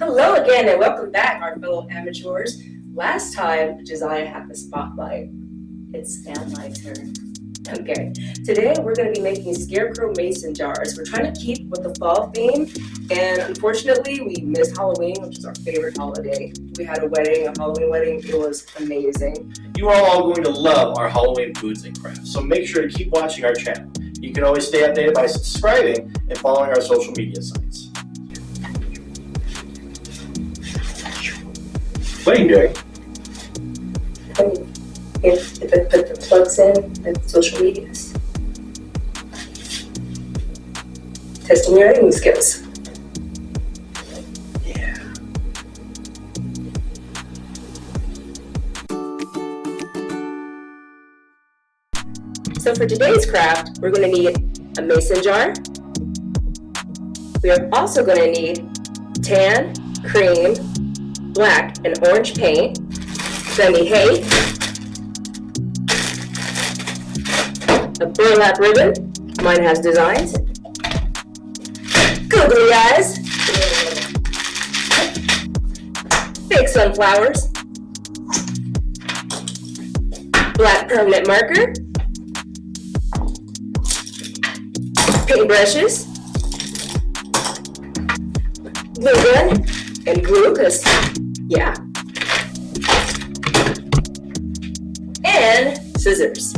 Hello again and welcome back, our fellow amateurs. Last time, Josiah had the spotlight. It's now my turn. Okay, today we're going to be making Scarecrow Mason Jars. We're trying to keep with the fall theme, and unfortunately we missed Halloween, which is our favorite holiday. We had a Halloween wedding. It was amazing. You are all going to love our Halloween foods and crafts, so make sure to keep watching our channel. You can always stay updated by subscribing and following our social media sites. What are you doing? If I put the plugs in and social medias. Testing your editing skills. Yeah. So for today's craft, we're going to need a mason jar. We are also going to need tan, cream, black, and orange paint. We're going to need hay, a burlap ribbon. Mine has designs. Googly eyes. Fake sunflowers. Black permanent marker. Paint brushes. Glue gun. And glue, because, yeah. And scissors.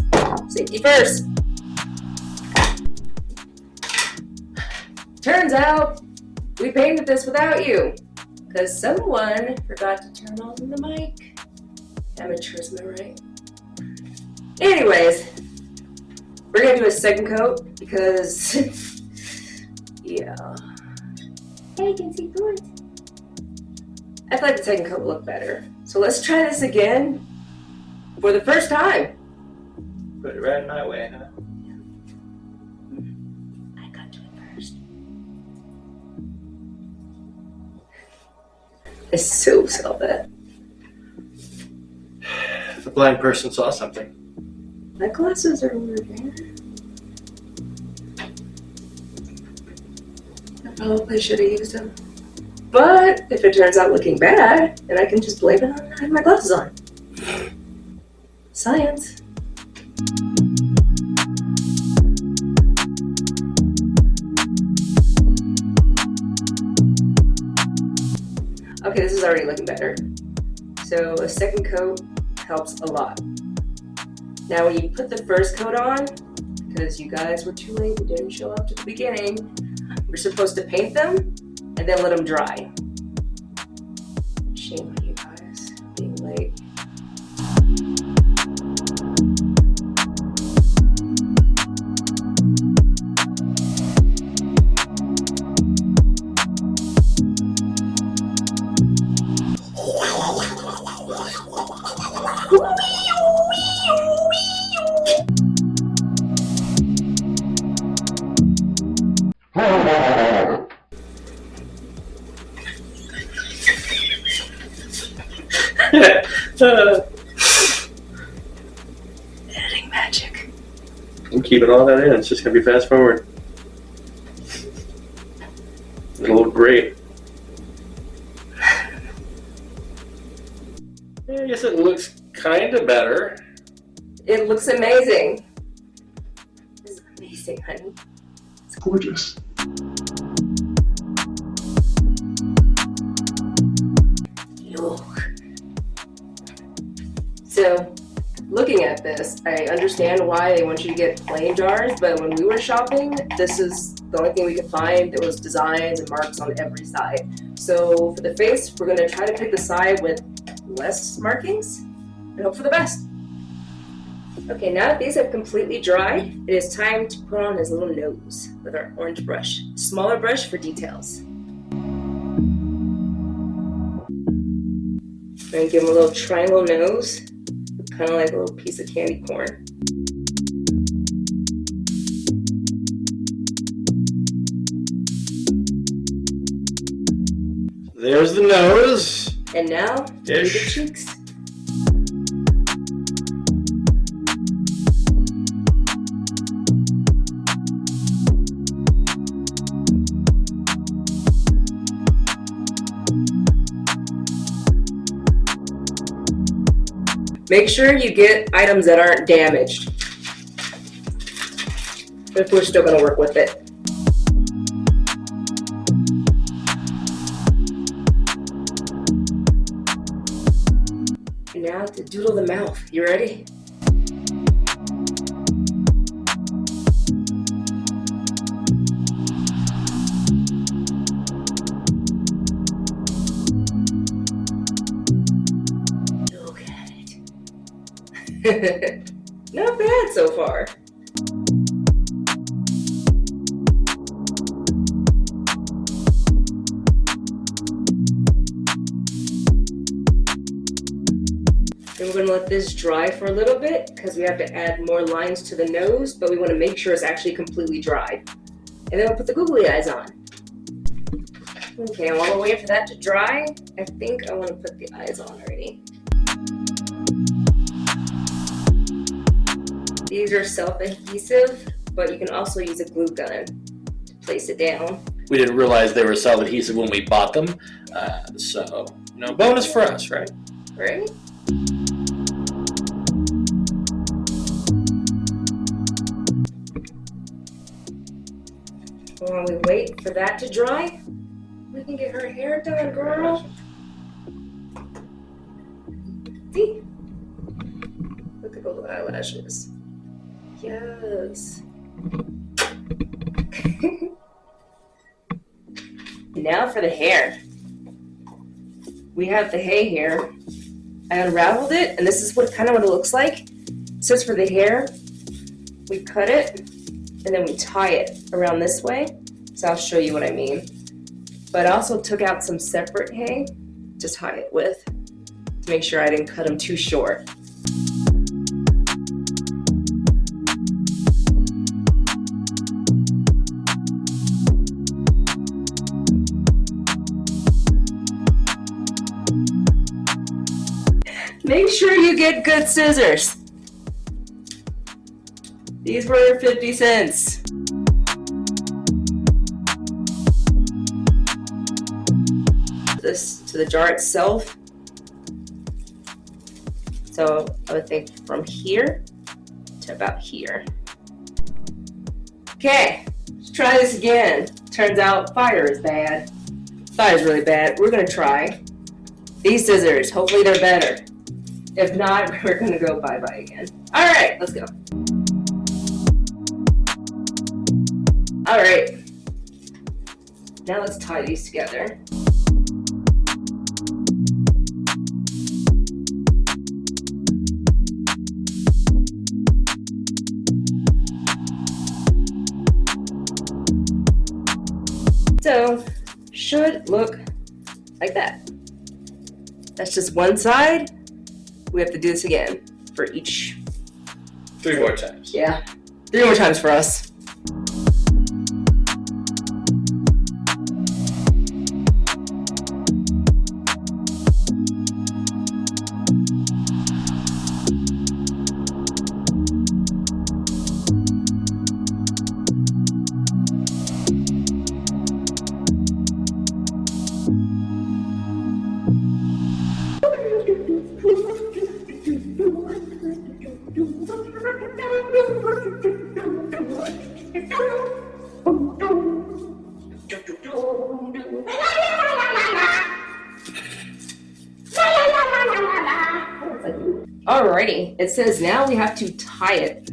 Safety first. Turns out we painted this without you because someone forgot to turn on the mic. Amateurs, am I right? Anyways, we're gonna do a second coat because, yeah. Hey, you can see through it. I feel like the second coat will look better. So let's try this again for the first time. Put it right in my way, huh? I got to it first. I so saw that. The blind person saw something. My glasses are over there. I probably should have used them. But if it turns out looking bad, then I can just blame it on having my glasses on. Science. Okay, this is already looking better. So a second coat helps a lot. Now when you put the first coat on, because you guys were too late, you didn't show up to the beginning, we're supposed to paint them and then let them dry. Shame on you guys being late. Editing magic. I'm keeping all that in. It's just gonna be fast forward. It'll look great. I guess it looks kind of better. It looks amazing. This is amazing, honey. It's gorgeous. Look. So, looking at this, I understand why they want you to get plain jars, but when we were shopping, this is the only thing we could find. There was designs and marks on every side. So for the face, we're gonna try to pick the side with less markings and hope for the best. Okay, now that these have completely dried, it is time to put on his little nose with our orange brush. Smaller brush for details. We're gonna give him a little triangle nose, kind of like a little piece of candy corn. There's the nose. And now, do the cheeks. Make sure you get items that aren't damaged if we're still going to work with it. And now to doodle the mouth. You ready? Not bad so far. Then we're going to let this dry for a little bit because we have to add more lines to the nose, but we want to make sure it's actually completely dried. And then we'll put the googly eyes on. Okay, and while we're waiting for that to dry, I think I want to put the eyes on already. These are self-adhesive, but you can also use a glue gun to place it down. We didn't realize they were self-adhesive when we bought them, so, you know, bonus for us, right? Right? While we wait for that to dry, we can get her hair done, girl. See? Look at those eyelashes. Yes. Now for the hair. We have the hay here. I unraveled it, and this is what it looks like. It says for the hair, we cut it, and then we tie it around this way. So I'll show you what I mean. But I also took out some separate hay to tie it with to make sure I didn't cut them too short. Make sure you get good scissors. These were 50 cents. This to the jar itself. So I would think from here to about here. Okay, let's try this again. Turns out fire is bad. Fire is really bad. We're gonna try these scissors. Hopefully they're better. If not, we're gonna go bye-bye again. All right, let's go. All right, now let's tie these together. So, should look like that. That's just one side. We have to do this again for each. 3 more times. Yeah, 3 more times for us. Alrighty, it says now we have to tie it.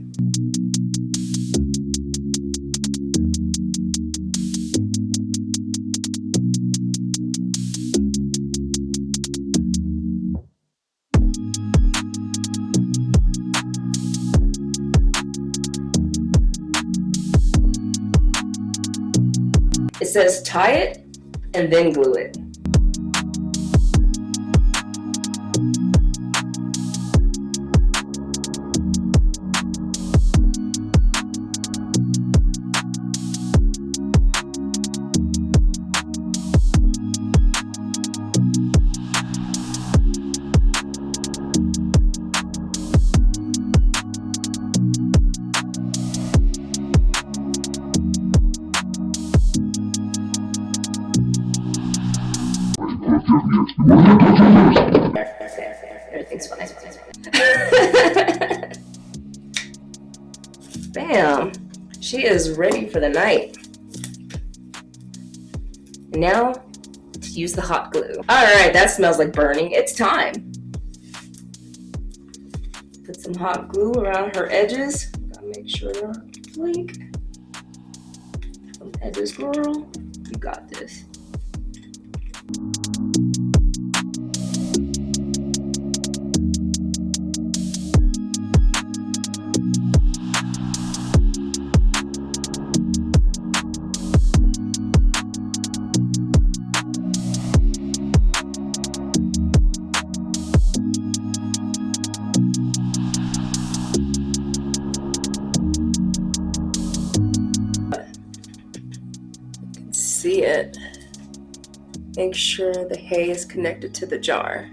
It says tie it and then glue it. Everything's fine. Bam! She is ready for the night. And now, to use the hot glue. Alright, that smells like burning. It's time. Put some hot glue around her edges. Gotta make sure they're sleek. Some edges, girl. You got this. See it. Make sure the hay is connected to the jar.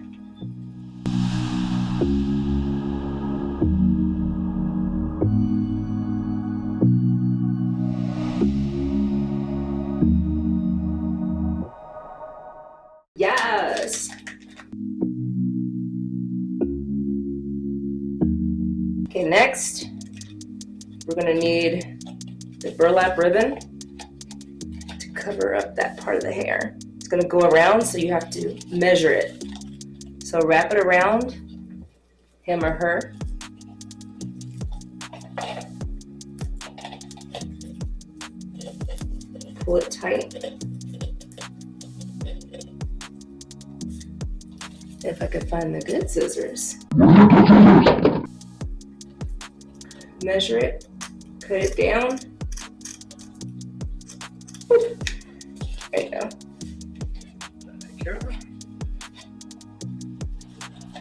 Yes! Okay, next, we're gonna need the burlap ribbon to cover up that part of the hair. It's gonna go around, so you have to measure it. So wrap it around him or her. Pull it tight. If I could find the good scissors. Measure it, cut it down. There you go.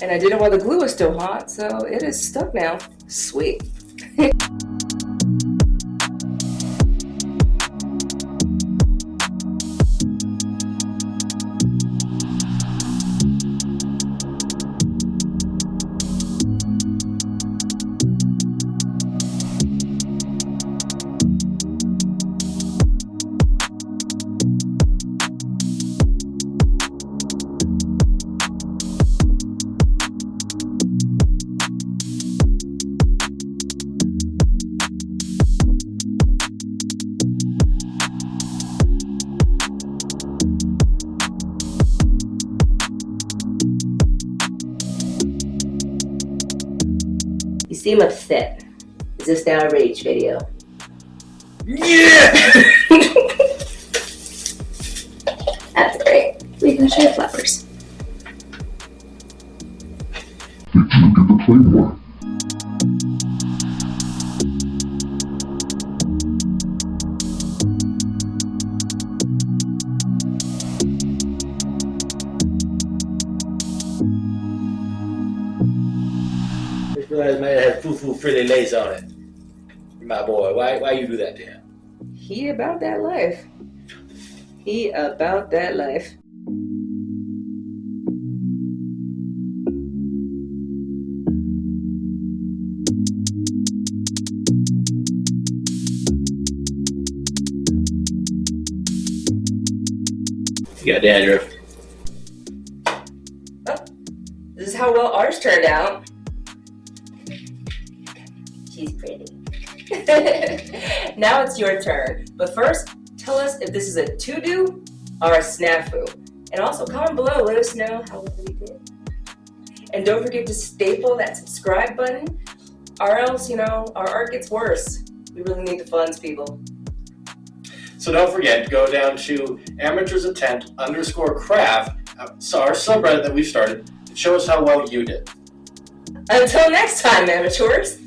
And I did it while the glue was still hot, so it is stuck now. Sweet. You seem upset. Is this now a rage video? Yeah! That's great. We can share flowers. Did you get the claymore? Just realized man had foo-foo frilly lace on it. My boy, why you do that to him? He about that life. He about that life. You got dandruff. Oh, this is how well ours turned out. She's pretty. Now it's your turn. But first, tell us if this is a to-do or a snafu. And also comment below, let us know how well we did. And don't forget to staple that subscribe button, or else, our art gets worse. We really need the funds, people. So don't forget, go down to amateursattempt_craft, our subreddit that we've started, and show us how well you did. Until next time, amateurs.